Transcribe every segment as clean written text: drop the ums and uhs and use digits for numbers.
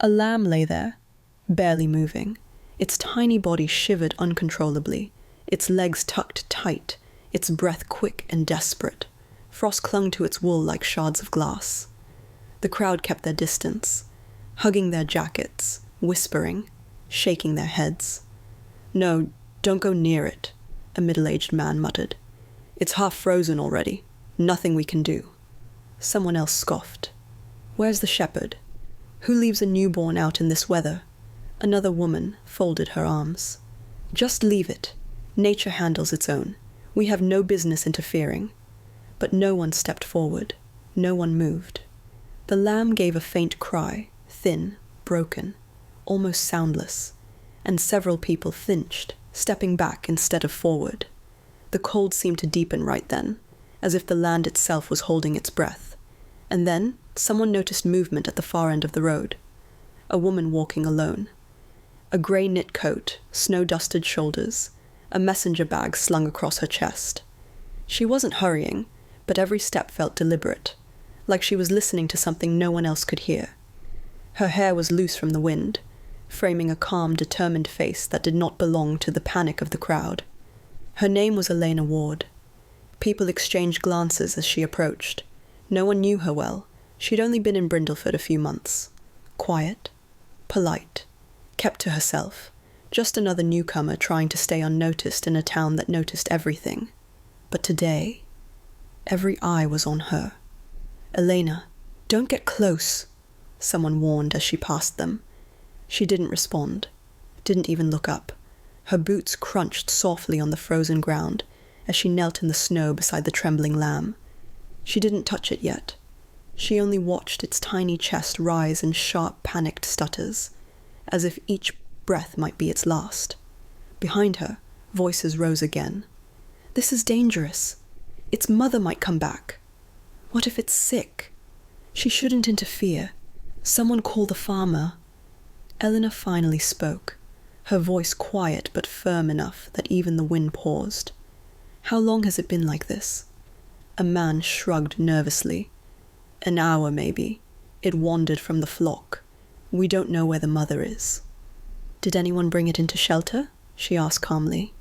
A lamb lay there, barely moving. Its tiny body shivered uncontrollably, its legs tucked tight, its breath quick and desperate. Frost clung to its wool like shards of glass. The crowd kept their distance, hugging their jackets, whispering, shaking their heads. "No, don't go near it," a middle-aged man muttered. "It's half frozen already. Nothing we can do." Someone else scoffed. "Where's the shepherd? Who leaves a newborn out in this weather?" Another woman folded her arms. "Just leave it. Nature handles its own. We have no business interfering." But no one stepped forward. No one moved. The lamb gave a faint cry, thin, broken, almost soundless, and several people flinched, stepping back instead of forward. The cold seemed to deepen right then, as if the land itself was holding its breath. And then someone noticed movement at the far end of the road. A woman walking alone. A grey knit coat, snow-dusted shoulders, a messenger bag slung across her chest. She wasn't hurrying, but every step felt deliberate, like she was listening to something no one else could hear. Her hair was loose from the wind, framing a calm, determined face that did not belong to the panic of the crowd. Her name was Elena Ward. People exchanged glances as she approached. No one knew her well. She'd only been in Brindleford a few months. Quiet, polite, kept to herself. Just another newcomer trying to stay unnoticed in a town that noticed everything. But today, every eye was on her. "Elena, don't get close," someone warned as she passed them. She didn't respond, didn't even look up. Her boots crunched softly on the frozen ground as she knelt in the snow beside the trembling lamb. She didn't touch it yet. She only watched its tiny chest rise in sharp, panicked stutters, as if each breath might be its last. Behind her, voices rose again. "This is dangerous. Its mother might come back. What if it's sick? She shouldn't interfere. Someone call the farmer." Eleanor finally spoke, her voice quiet but firm enough that even the wind paused. "How long has it been like this?" A man shrugged nervously. "An hour, maybe. It wandered from the flock. We don't know where the mother is." "Did anyone bring it into shelter?" she asked calmly.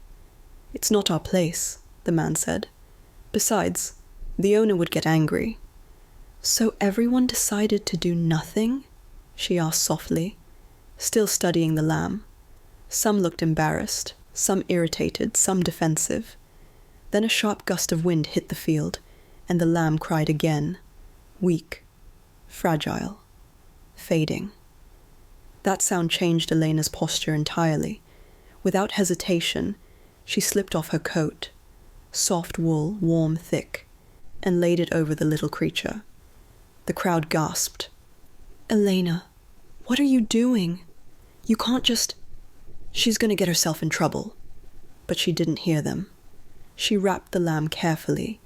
"It's not our place," the man said. "Besides, the owner would get angry." "So everyone decided to do nothing?" she asked softly, still studying the lamb. Some looked embarrassed, some irritated, some defensive. Then a sharp gust of wind hit the field, and the lamb cried again, weak, fragile, fading. That sound changed Elena's posture entirely. Without hesitation, she slipped off her coat, soft wool, warm, thick, and laid it over the little creature. The crowd gasped. "Elena, what are you doing? You can't just—" "She's going to get herself in trouble." But she didn't hear them. She wrapped the lamb carefully,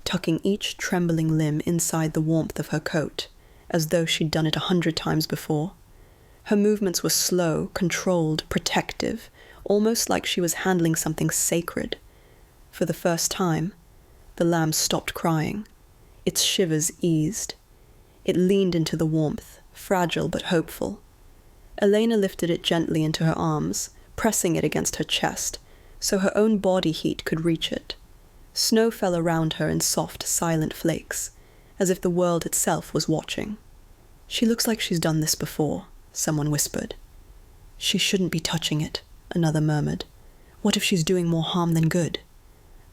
tucking each trembling limb inside the warmth of her coat, as though she'd done it 100 times before. Her movements were slow, controlled, protective, almost like she was handling something sacred. For the first time, the lamb stopped crying. Its shivers eased. It leaned into the warmth, fragile but hopeful. Elena lifted it gently into her arms, pressing it against her chest, so her own body heat could reach it. Snow fell around her in soft, silent flakes, as if the world itself was watching. "She looks like she's done this before," someone whispered. "She shouldn't be touching it," another murmured. "What if she's doing more harm than good?"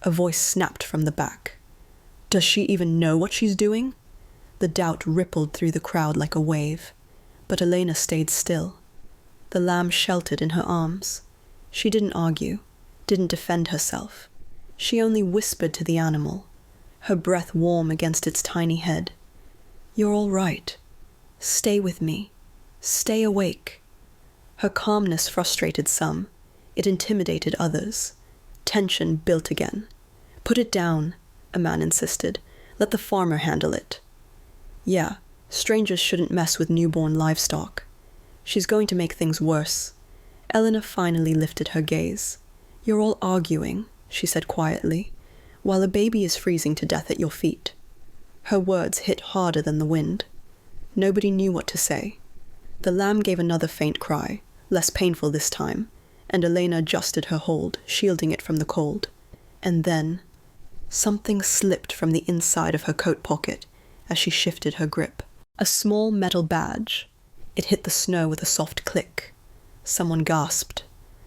A voice snapped from the back. "Does she even know what she's doing?" The doubt rippled through the crowd like a wave, but Elena stayed still. The lamb sheltered in her arms. She didn't argue, didn't defend herself. She only whispered to the animal, her breath warm against its tiny head. "You're all right. Stay with me. Stay awake." Her calmness frustrated some. It intimidated others. Tension built again. "Put it down," a man insisted. "Let the farmer handle it." "Yeah, strangers shouldn't mess with newborn livestock." "She's going to make things worse." Eleanor finally lifted her gaze. "You're all arguing," she said quietly, "while a baby is freezing to death at your feet." Her words hit harder than the wind. Nobody knew what to say. The lamb gave another faint cry, less painful this time, and Elena adjusted her hold, shielding it from the cold. And then, something slipped from the inside of her coat pocket as she shifted her grip. A small metal badge. It hit the snow with a soft click. Someone gasped.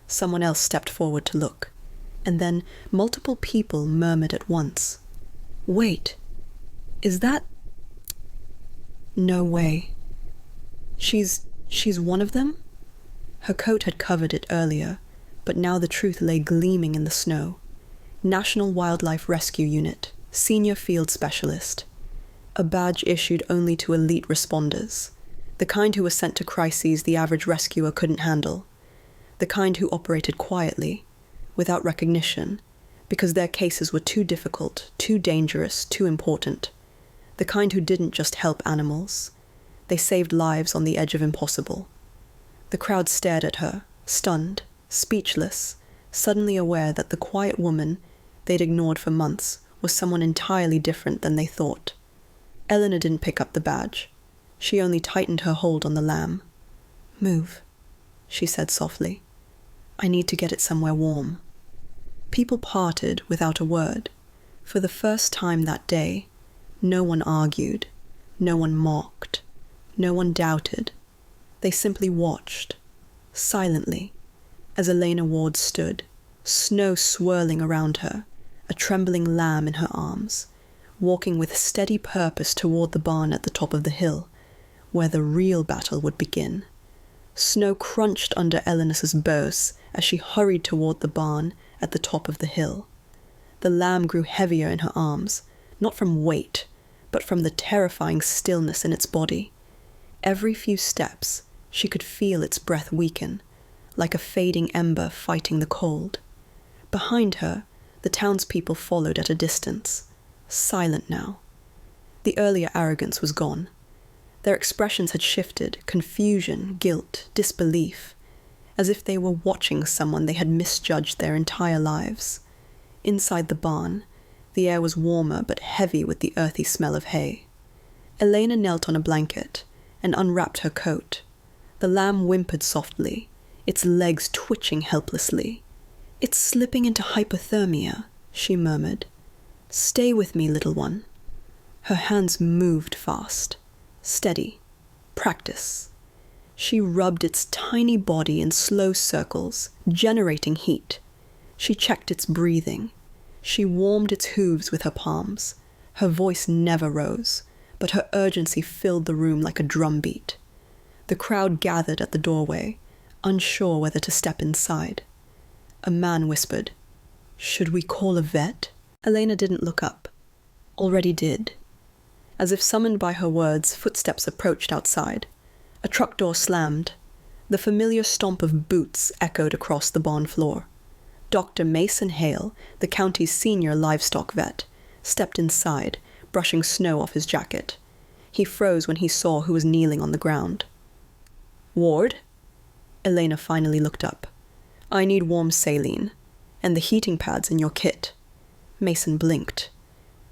Someone else stepped forward to look. And then multiple people murmured at once. "Wait, is that... No way. She's one of them?" Her coat had covered it earlier, but now the truth lay gleaming in the snow. National Wildlife Rescue Unit, Senior Field Specialist. A badge issued only to elite responders, the kind who were sent to crises the average rescuer couldn't handle, the kind who operated quietly, without recognition, because their cases were too difficult, too dangerous, too important, the kind who didn't just help animals. They saved lives on the edge of impossible. The crowd stared at her, stunned, speechless, suddenly aware that the quiet woman they'd ignored for months was someone entirely different than they thought. Eleanor didn't pick up the badge. She only tightened her hold on the lamb. "Move," she said softly. "I need to get it somewhere warm." People parted without a word. For the first time that day, no one argued, no one mocked, no one doubted. They simply watched, silently, as Elena Ward stood, snow swirling around her, a trembling lamb in her arms, walking with steady purpose toward the barn at the top of the hill, where the real battle would begin. Snow crunched under Eleanor's bows as she hurried toward the barn at the top of the hill. The lamb grew heavier in her arms, not from weight, but from the terrifying stillness in its body. Every few steps, she could feel its breath weaken, like a fading ember fighting the cold. Behind her, the townspeople followed at a distance, silent now. The earlier arrogance was gone. Their expressions had shifted, confusion, guilt, disbelief, as if they were watching someone they had misjudged their entire lives. Inside the barn, the air was warmer but heavy with the earthy smell of hay. Elena knelt on a blanket and unwrapped her coat. The lamb whimpered softly, its legs twitching helplessly. "It's slipping into hypothermia," she murmured. "Stay with me, little one." Her hands moved fast. Steady. Practice. She rubbed its tiny body in slow circles, generating heat. She checked its breathing. She warmed its hooves with her palms. Her voice never rose, but her urgency filled the room like a drumbeat. The crowd gathered at the doorway, unsure whether to step inside. A man whispered, "Should we call a vet?" Elena didn't look up. Already did. As if summoned by her words, footsteps approached outside. A truck door slammed. The familiar stomp of boots echoed across the barn floor. Dr. Mason Hale, the county's senior livestock vet, stepped inside, brushing snow off his jacket. He froze when he saw who was kneeling on the ground. "Ward?" Elena finally looked up. "I need warm saline, and the heating pads in your kit." Mason blinked.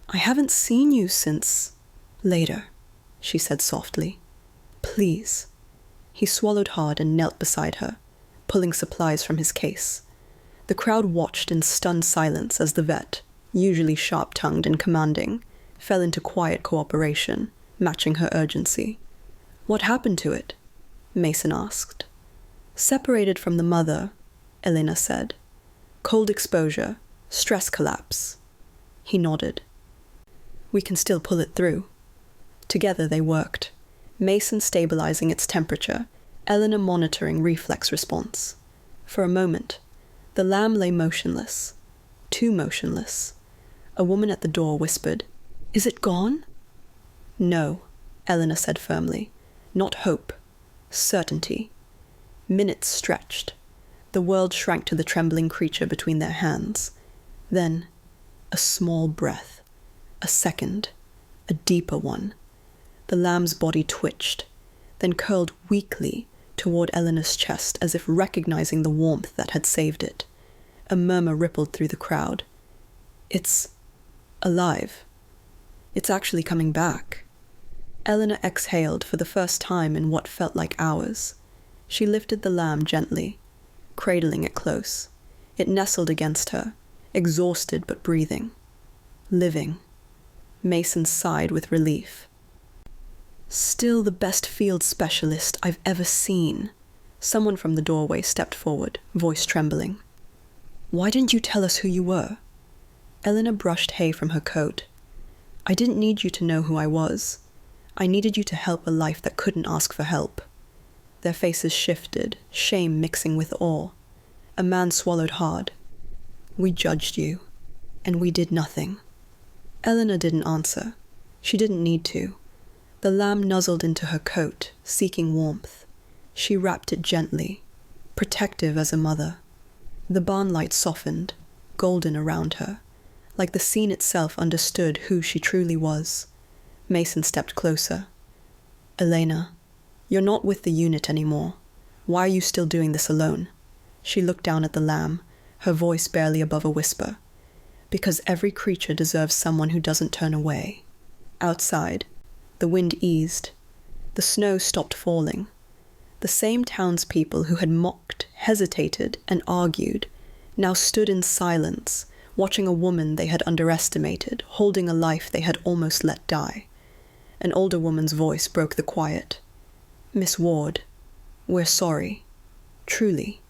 "I haven't seen you since..." "Later," she said softly. "Please." He swallowed hard and knelt beside her, pulling supplies from his case. The crowd watched in stunned silence as the vet, usually sharp-tongued and commanding, fell into quiet cooperation, matching her urgency. "What happened to it?" Mason asked. "Separated from the mother," Elena said. "Cold exposure, stress collapse." He nodded. "We can still pull it through." Together they worked, Mason stabilizing its temperature, Eleanor monitoring reflex response. For a moment, the lamb lay motionless, too motionless. A woman at the door whispered, "Is it gone?" "No," Eleanor said firmly. "Not hope. Certainty." Minutes stretched. The world shrank to the trembling creature between their hands. Then, a small breath. A second. A deeper one. The lamb's body twitched, then curled weakly toward Eleanor's chest as if recognizing the warmth that had saved it. A murmur rippled through the crowd. "It's alive. It's actually coming back." Eleanor exhaled for the first time in what felt like hours. She lifted the lamb gently, cradling it close. It nestled against her, exhausted but breathing. Living. Mason sighed with relief. Still the best field specialist I've ever seen. Someone from the doorway stepped forward, voice trembling. Why didn't you tell us who you were? Eleanor brushed hay from her coat. I didn't need you to know who I was. I needed you to help a life that couldn't ask for help. Their faces shifted, shame mixing with awe. A man swallowed hard. We judged you, and we did nothing. Eleanor didn't answer. She didn't need to. The lamb nuzzled into her coat, seeking warmth. She wrapped it gently, protective as a mother. The barn light softened, golden around her, like the scene itself understood who she truly was. Mason stepped closer. Elena, you're not with the unit anymore. Why are you still doing this alone? She looked down at the lamb, her voice barely above a whisper. Because every creature deserves someone who doesn't turn away. Outside, the wind eased. The snow stopped falling. The same townspeople who had mocked, hesitated, and argued now stood in silence, watching a woman they had underestimated, holding a life they had almost let die. An older woman's voice broke the quiet. Miss Ward, we're sorry. Truly.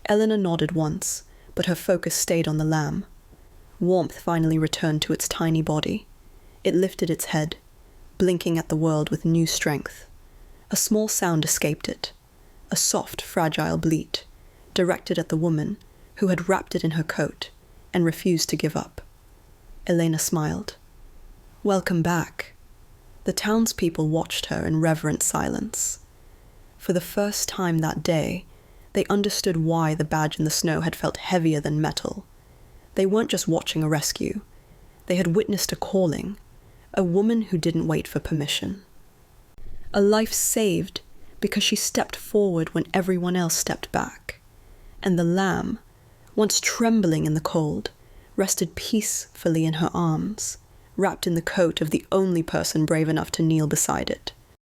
Eleanor nodded once, but her focus stayed on the lamb. Warmth finally returned to its tiny body. It lifted its head, blinking at the world with new strength. A small sound escaped it, a soft, fragile bleat, directed at the woman who had wrapped it in her coat and refused to give up. Elena smiled. Welcome back. The townspeople watched her in reverent silence. For the first time that day, they understood why the badge in the snow had felt heavier than metal. They weren't just watching a rescue. They had witnessed a calling, a woman who didn't wait for permission. A life saved because she stepped forward when everyone else stepped back. And the lamb, once trembling in the cold, rested peacefully in her arms, wrapped in the coat of the only person brave enough to kneel beside it.